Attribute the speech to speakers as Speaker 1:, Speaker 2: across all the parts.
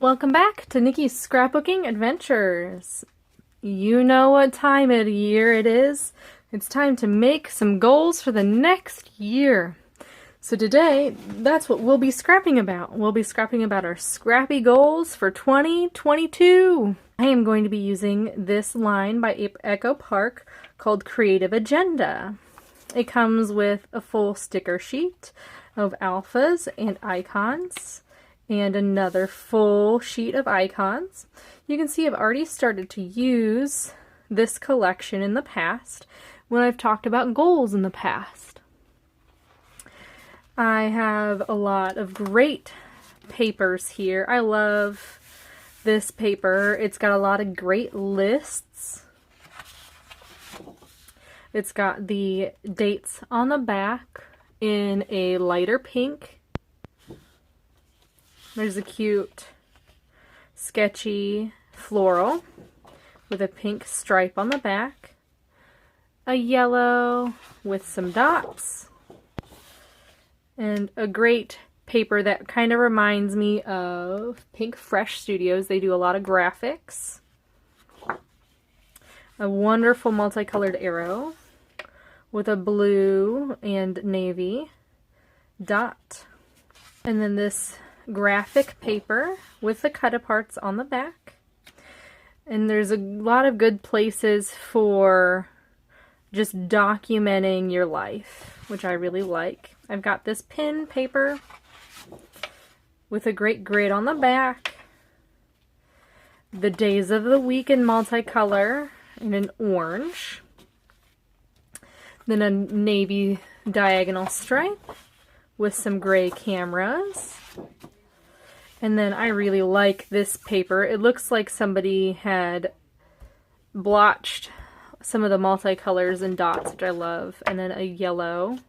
Speaker 1: Welcome back to Nikki's Scrapbooking Adventures. You know what time of year it is. It's time to make some goals for the next year. So today, that's what we'll be scrapping about. We'll be scrapping about our scrappy goals for 2022. I am going to be using this line by Echo Park called Creative Agenda. It comes with a full sticker sheet of alphas and icons, and another full sheet of icons. You can see I've already started to use this collection in the past when I've talked about goals in the past. I have a lot of great papers here. I love this paper. It's got a lot of great lists. It's got the dates on the back in a lighter pink. There's a cute, sketchy floral with a pink stripe on the back, a yellow with some dots, and a great paper that kind of reminds me of Pink Fresh Studios. They do a lot of graphics. A wonderful multicolored arrow with a blue and navy dot. And then this graphic paper with the cut-aparts on the back. And there's a lot of good places for just documenting your life, which I really like. I've got this pin paper with a great grid on the back, the days of the week in multicolor in an orange, then a navy diagonal stripe with some gray cameras. And then I really like this paper. It looks like somebody had blotched some of the multicolors and dots, which I love. And then a yellow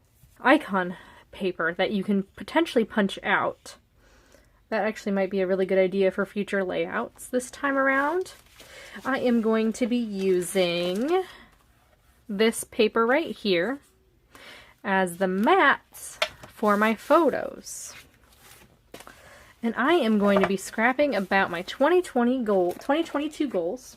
Speaker 1: icon paper that you can potentially punch out. That actually might be a really good idea for future layouts this time around. I am going to be using this paper right here as the mats for my photos. And I am going to be scrapping about my 2022 goals.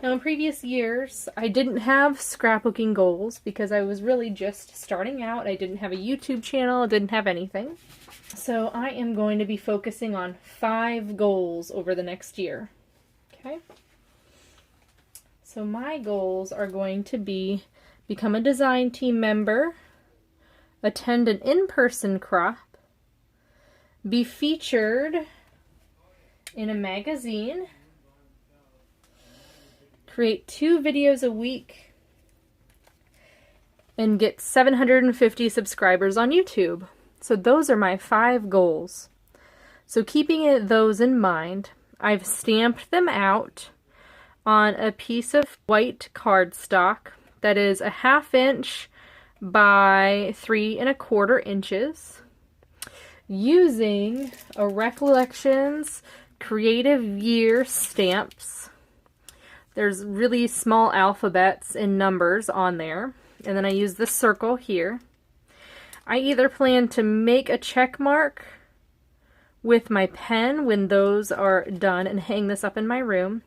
Speaker 1: Now, in previous years, I didn't have scrapbooking goals because I was really just starting out. I didn't have a YouTube channel. I didn't have anything. So I am going to be focusing on 5 goals over the next year. Okay? So my goals are going to be become a design team member, attend an in-person crop, be featured in a magazine, create 2 videos a week, and get 750 subscribers on YouTube. So those are my 5 goals. So keeping those in mind, I've stamped them out on a piece of white cardstock that is a 1/2 inch by 3 1/4 inches. Using a Recollections Creative Year stamps. There's really small alphabets and numbers on there. And then I use this circle here. I either plan to make a check mark with my pen when those are done and hang this up in my room.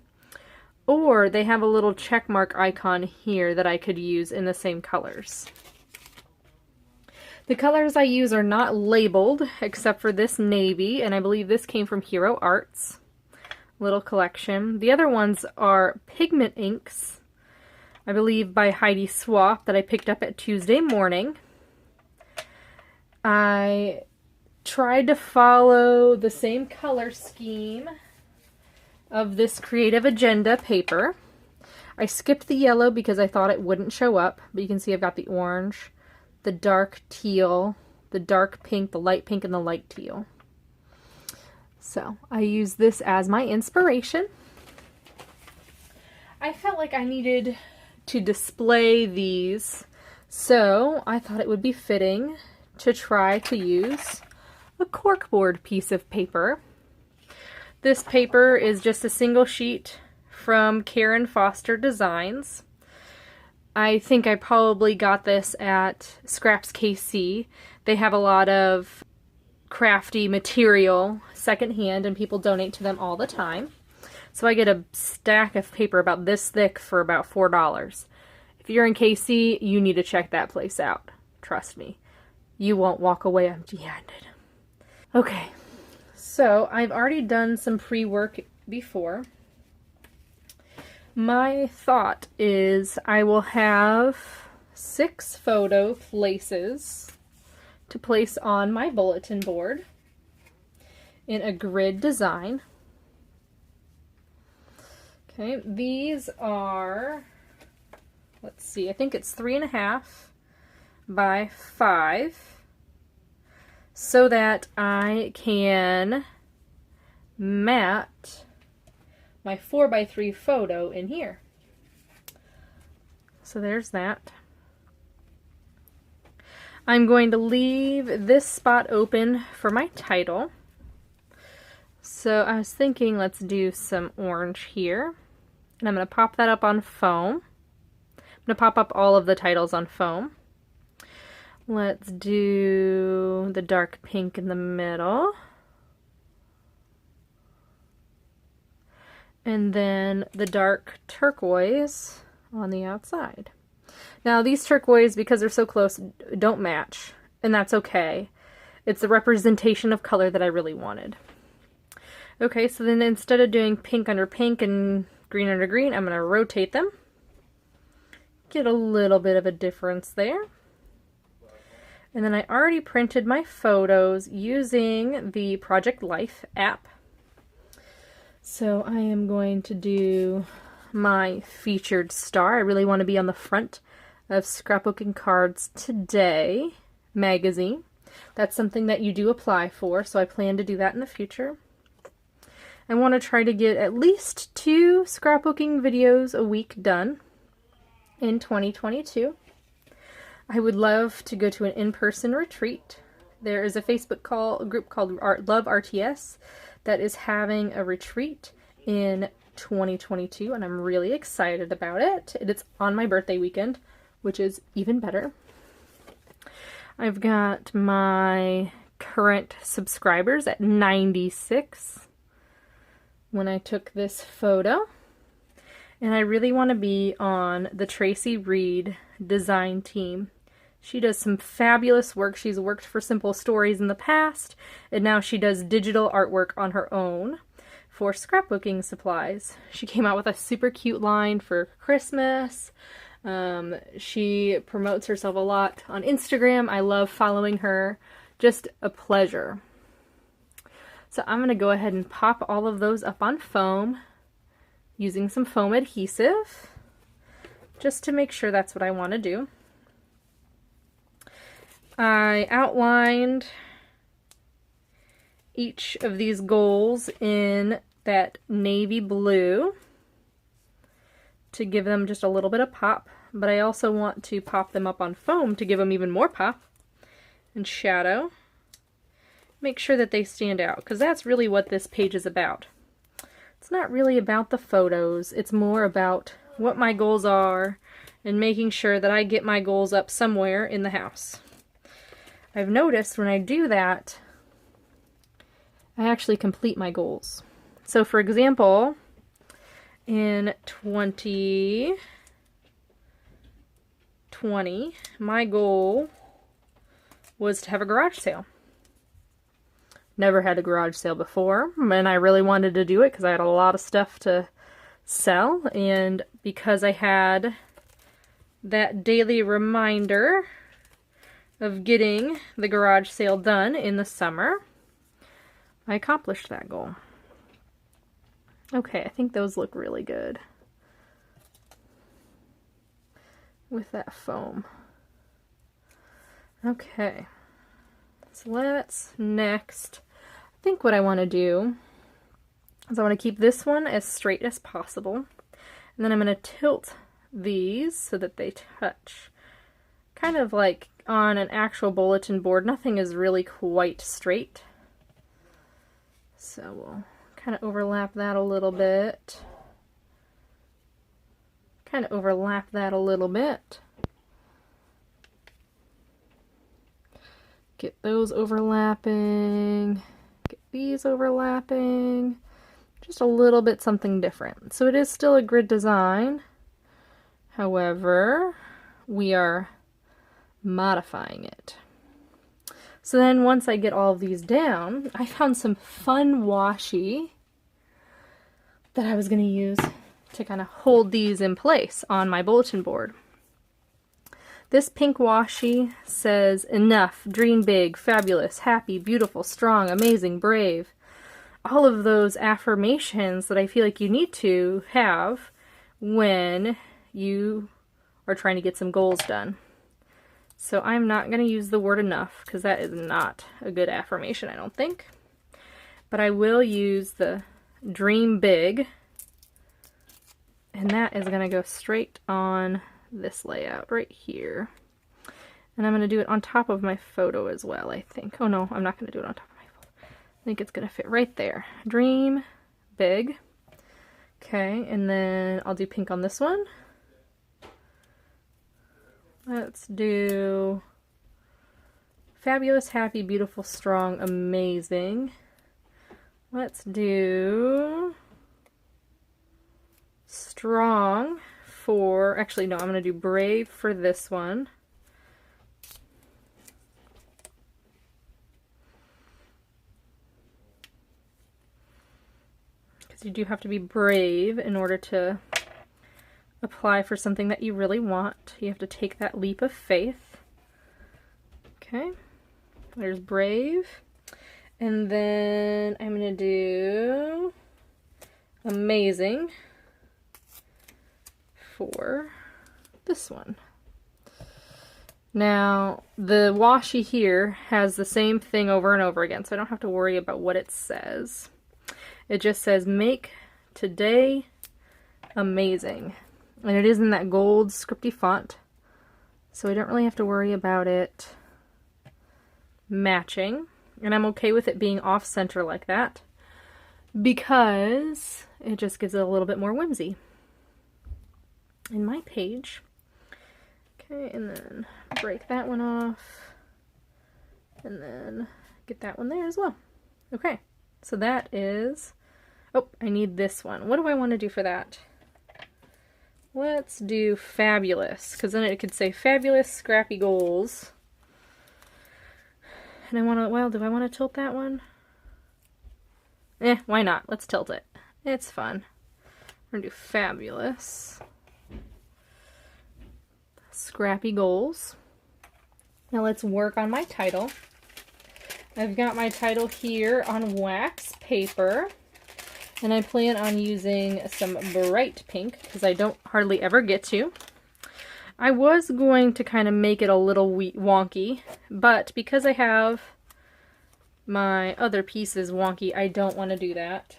Speaker 1: Or they have a little check mark icon here that I could use in the same colors. The colors I use are not labeled, except for this navy, and I believe this came from Hero Arts. Little collection. The other ones are pigment inks, I believe by Heidi Swap, that I picked up at Tuesday Morning. I tried to follow the same color scheme of this Creative Agenda paper. I skipped the yellow because I thought it wouldn't show up, but you can see I've got the orange, the dark teal, the dark pink, the light pink, and the light teal. So I use this as my inspiration. I felt like I needed to display these, so I thought it would be fitting to try to use a corkboard piece of paper. This paper is just a single sheet from Karen Foster Designs. I think I probably got this at Scraps KC. They have a lot of crafty material secondhand, and people donate to them all the time. So I get a stack of paper about this thick for about $4. If you're in KC, you need to check that place out. Trust me. You won't walk away empty-handed. Okay, so I've already done some pre-work before. My thought is I will have 6 photo places to place on my bulletin board in a grid design. Okay, these are, let's see, I think it's 3.5 by 5, so that I can mat my 4x3 photo in here. So there's that. I'm going to leave this spot open for my title. So I was thinking, let's do some orange here. And I'm going to pop that up on foam. I'm going to pop up all of the titles on foam. Let's do the dark pink in the middle. And then the dark turquoise on the outside. Now these turquoise, because they're so close, don't match, and that's okay. It's the representation of color that I really wanted. Okay, so then instead of doing pink under pink and green under green, I'm going to rotate them. Get a little bit of a difference there. And then I already printed my photos using the Project Life app. So I am going to do my featured star. I really want to be on the front of Scrapbooking Cards Today magazine. That's something that you do apply for, so I plan to do that in the future. I want to try to get at least 2 scrapbooking videos a week done in 2022. I would love to go to an in-person retreat. There is a Facebook group called Love RTS that is having a retreat in 2022, and I'm really excited about it. It's on my birthday weekend, which is even better. I've got my current subscribers at 96 when I took this photo. And I really want to be on the Tracy Reed design team. She does some fabulous work. She's worked for Simple Stories in the past, and now she does digital artwork on her own for scrapbooking supplies. She came out with a super cute line for Christmas. She promotes herself a lot on Instagram. I love following her. Just a pleasure. So I'm going to go ahead and pop all of those up on foam using some foam adhesive, just to make sure that's what I want to do. I outlined each of these goals in that navy blue to give them just a little bit of pop, but I also want to pop them up on foam to give them even more pop and shadow. Make sure that they stand out, because that's really what this page is about. It's not really about the photos, it's more about what my goals are and making sure that I get my goals up somewhere in the house. I've noticed when I do that, I actually complete my goals. So for example, in 2020, my goal was to have a garage sale. Never had a garage sale before, and I really wanted to do it because I had a lot of stuff to sell, and because I had that daily reminder of getting the garage sale done in the summer, I accomplished that goal. Okay, I think those look really good with that foam. Okay, so let's next, I think what I want to do is I want to keep this one as straight as possible, and then I'm going to tilt these so that they touch. Kind of like on an actual bulletin board, nothing is really quite straight. So we'll kind of overlap that a little bit. Kind of overlap that a little bit. Get those overlapping. Get these overlapping. Just a little bit something different. So it is still a grid design. However, we are modifying it. So then once I get all of these down, I found some fun washi that I was going to use to kind of hold these in place on my bulletin board. This pink washi says, enough, dream big, fabulous, happy, beautiful, strong, amazing, brave. All of those affirmations that I feel like you need to have when you are trying to get some goals done. So I'm not going to use the word enough because that is not a good affirmation, I don't think. But I will use the dream big, and that is going to go straight on this layout right here. And I'm going to do it on top of my photo as well, I think. Oh no, I'm not going to do it on top of my photo. I think it's going to fit right there. Dream big. Okay, and then I'll do pink on this one. Let's do fabulous, happy, beautiful, strong, amazing. Let's do strong for, actually no, I'm going to do brave for this one. Because you do have to be brave in order to apply for something that you really want. You have to take that leap of faith. Okay, there's brave. And then I'm going to do amazing for this one. Now, the washi here has the same thing over and over again, so I don't have to worry about what it says. It just says, make today amazing. And it is in that gold scripty font, so I don't really have to worry about it matching. And I'm okay with it being off-center like that because it just gives it a little bit more whimsy in my page. Okay, and then break that one off, and then get that one there as well. Okay, so that is, oh, I need this one. What do I want to do for that? Let's do fabulous, because then it could say fabulous scrappy goals. And I want to, well, do I want to tilt that one? Why not? Let's tilt it. It's fun. We're going to do fabulous scrappy goals. Now let's work on my title. I've got my title here on wax paper. And I plan on using some bright pink because I don't hardly ever get to. I was going to kind of make it a little wonky, but because I have my other pieces wonky, I don't want to do that.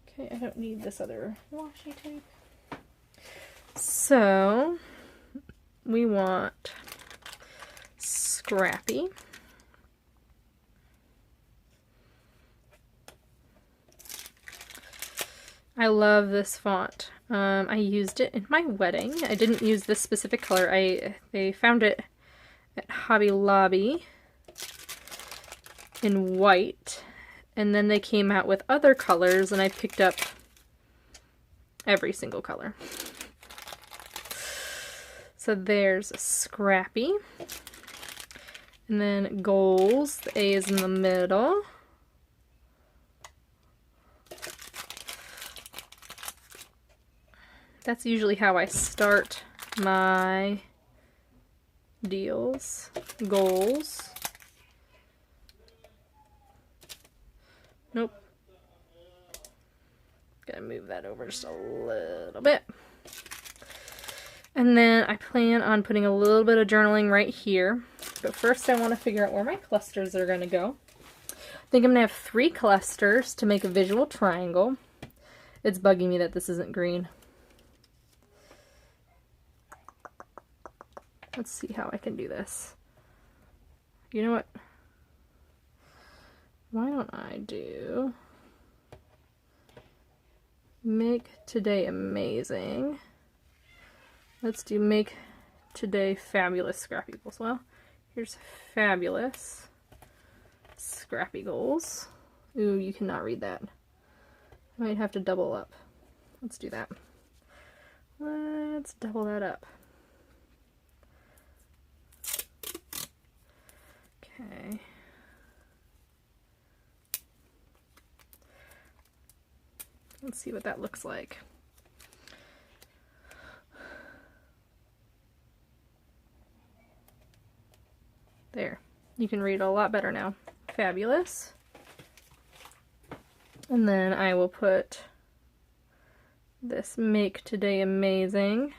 Speaker 1: Okay, I don't need this other washi tape. So, we want scrappy. I love this font. I used it in my wedding. I didn't use this specific color. They found it at Hobby Lobby in white, and then they came out with other colors, and I picked up every single color. So there's scrappy, and then goals. The A is in the middle. That's usually how I start my deals. Goals. Nope. Gotta move that over just a little bit. And then I plan on putting a little bit of journaling right here. But first I want to figure out where my clusters are going to go. I think I'm going to have 3 clusters to make a visual triangle. It's bugging me that this isn't green. Let's see how I can do this. You know what? Why don't I do make today amazing. Let's do make Today Fabulous Scrappy Goals. Well, here's Fabulous Scrappy Goals. Ooh, you cannot read that. I might have to double up. Let's do that. Let's double that up. Okay. Let's see what that looks like. There. You can read a lot better now. Fabulous. And then I will put this Make Today Amazing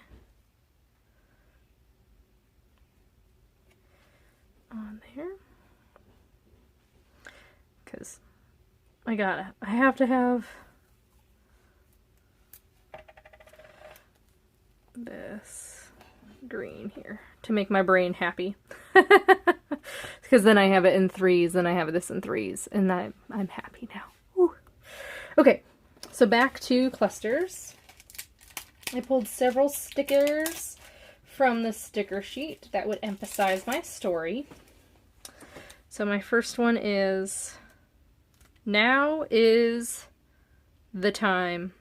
Speaker 1: on there. Because I have to have this green here to make my brain happy. Because then I have it in threes, then I have this in threes, and I'm happy now. Woo. Okay, so back to clusters. I pulled several stickers from the sticker sheet that would emphasize my story. So my first one is, now is the time.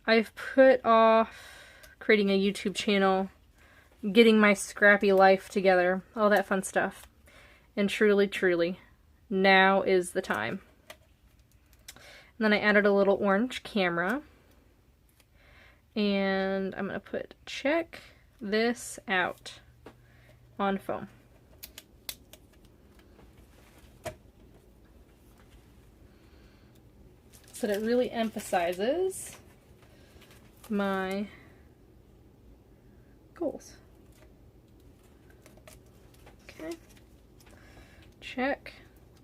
Speaker 1: I've put off creating a YouTube channel, getting my scrappy life together, all that fun stuff. And truly, truly, now is the time. And then I added a little orange camera. And I'm going to put check this out on foam. So that it really emphasizes my goals. Okay. Check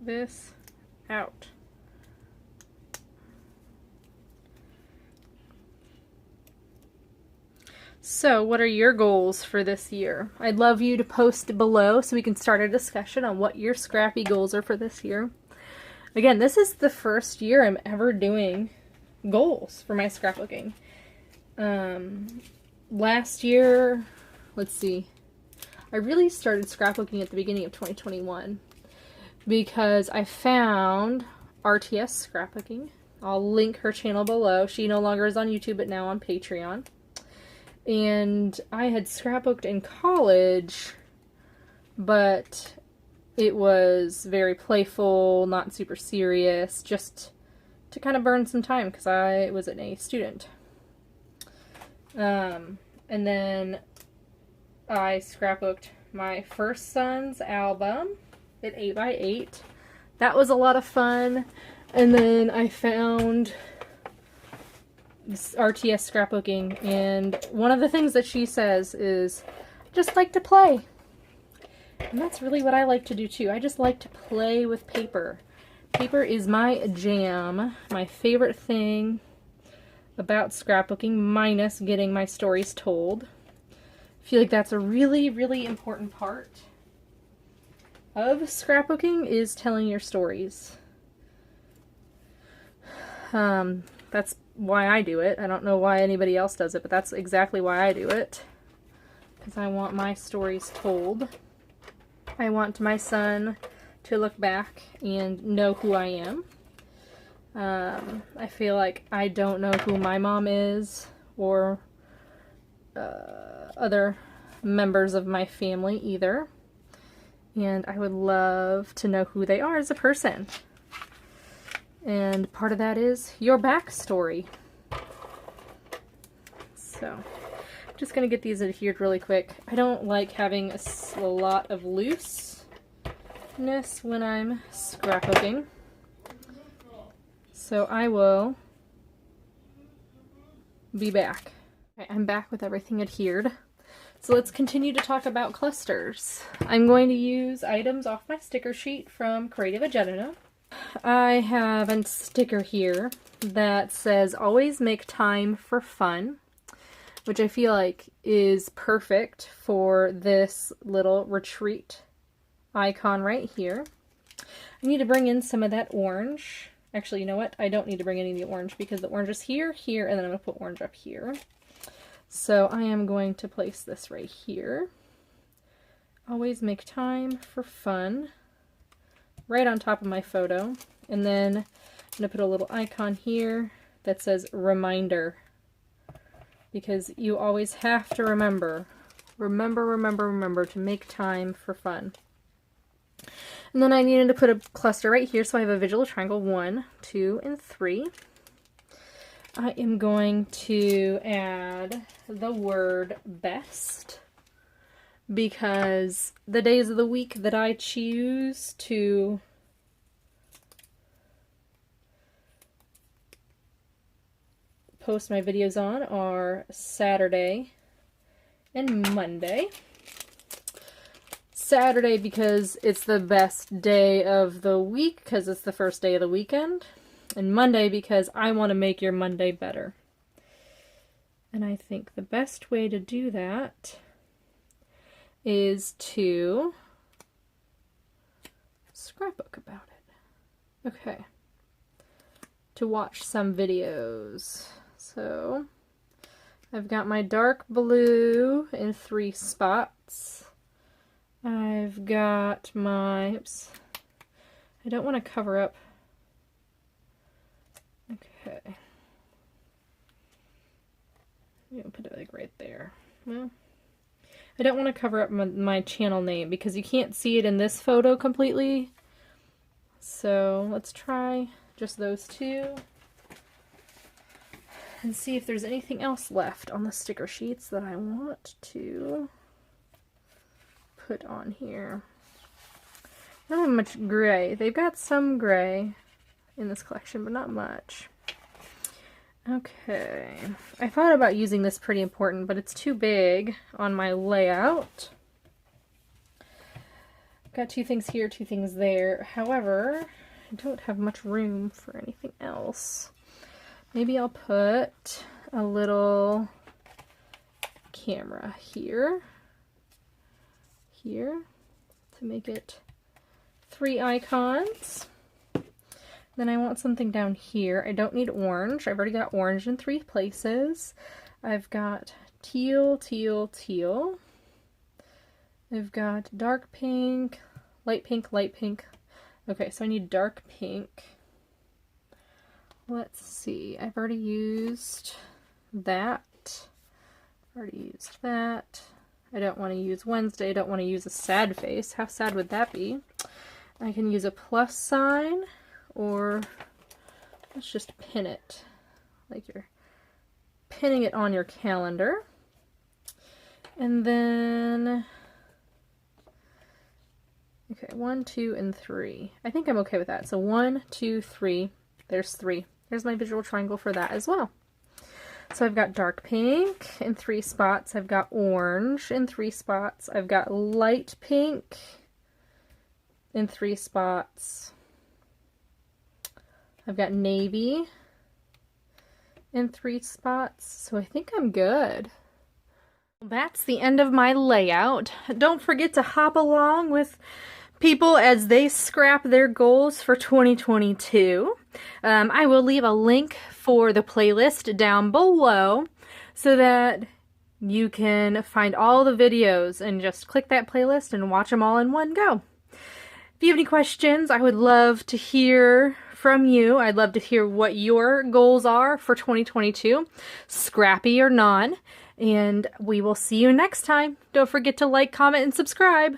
Speaker 1: this out. So, what are your goals for this year? I'd love you to post below so we can start a discussion on what your scrappy goals are for this year. Again, this is the first year I'm ever doing goals for my scrapbooking. Last year, let's see, I really started scrapbooking at the beginning of 2021 because I found RTS Scrapbooking. I'll link her channel below. She no longer is on YouTube, but now on Patreon. And I had scrapbooked in college, but it was very playful, not super serious, just to kind of burn some time because I was an A student. And then I scrapbooked my first son's album at 8x8. That was a lot of fun. And then I found this RTS Scrapbooking, and one of the things that she says is, just like to play. And that's really what I like to do too. I just like to play with paper. Paper is my jam, my favorite thing about scrapbooking, minus getting my stories told. I feel like that's a really, really important part of scrapbooking, is telling your stories. That's why I do it. I don't know why anybody else does it, but that's exactly why I do it. Because I want my stories told. I want my son to look back and know who I am. I feel like I don't know who my mom is, or other members of my family either. And I would love to know who they are as a person. And part of that is your backstory. So, I'm just going to get these adhered really quick. I don't like having a lot of looseness when I'm scrapbooking. So I will be back. Okay, I'm back with everything adhered. So let's continue to talk about clusters. I'm going to use items off my sticker sheet from Creative Agenda. I have a sticker here that says always make time for fun, which I feel like is perfect for this little retreat icon right here. I need to bring in some of that orange. Actually, you know what? I don't need to bring any of the orange because the orange is here, here, and then I'm going to put orange up here. So I am going to place this right here. Always make time for fun. Right on top of my photo. And then I'm going to put a little icon here that says reminder. Because you always have to remember to make time for fun. And then I needed to put a cluster right here, so I have a visual triangle 1, 2, and 3. I am going to add the word best, because the days of the week that I choose to post my videos on are Saturday and Monday. Saturday because it's the best day of the week, because it's the first day of the weekend. And Monday because I want to make your Monday better. And I think the best way to do that is to scrapbook about it. Okay. To watch some videos. So I've got my dark blue in 3 spots. I've got my, oops, I don't want to cover up. Okay. I'm gonna put it like right there. Well, I don't want to cover up my channel name because you can't see it in this photo completely. So let's try just those 2 and see if there's anything else left on the sticker sheets that I want to put on here. I don't have much gray. They've got some gray in this collection, but not much. Okay. I thought about using this pretty important, but it's too big on my layout. Got 2 things here, 2 things there. However, I don't have much room for anything else. Maybe I'll put a little camera here. Here to make it 3 icons. Then I want something down here. I don't need orange. I've already got orange in 3 places. I've got teal, teal, teal. I've got dark pink, light pink, light pink. Okay, so I need dark pink. Let's see. I've already used that. Already used that. I don't want to use Wednesday. I don't want to use a sad face. How sad would that be? I can use a plus sign, or let's just pin it like you're pinning it on your calendar. And then, okay, 1, 2, and 3. I think I'm okay with that. So 1, 2, 3. There's 3. There's my visual triangle for that as well. So I've got dark pink in 3 spots. I've got orange in 3 spots. I've got light pink in 3 spots. I've got navy in 3 spots. So I think I'm good. That's the end of my layout. Don't forget to hop along with people as they scrap their goals for 2022. I will leave a link for the playlist down below so that you can find all the videos and just click that playlist and watch them all in one go. If you have any questions, I would love to hear from you. I'd love to hear what your goals are for 2022, scrappy or non, and we will see you next time. Don't forget to like, comment, and subscribe.